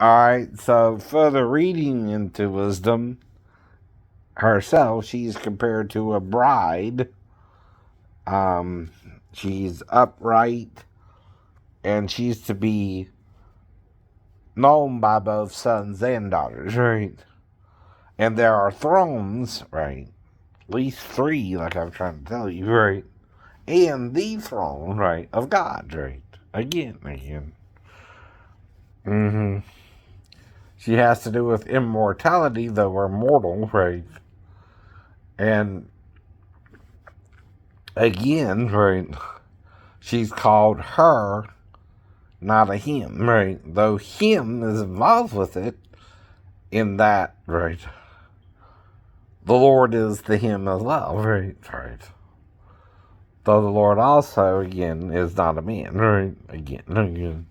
Alright, so further reading into wisdom herself, she's compared to a bride. She's upright, and she's to be known by both sons and daughters, right? And there are thrones, right? At least three, like I'm trying to tell you, right? And the throne, right, of God, right? Again. She has to do with immortality, though we're mortal, right? And again, right, she's called her, not a him, right? Though him is involved with it in that, right? The Lord is the him as well, right? Right. Though the Lord also, again, is not a man, right? Again.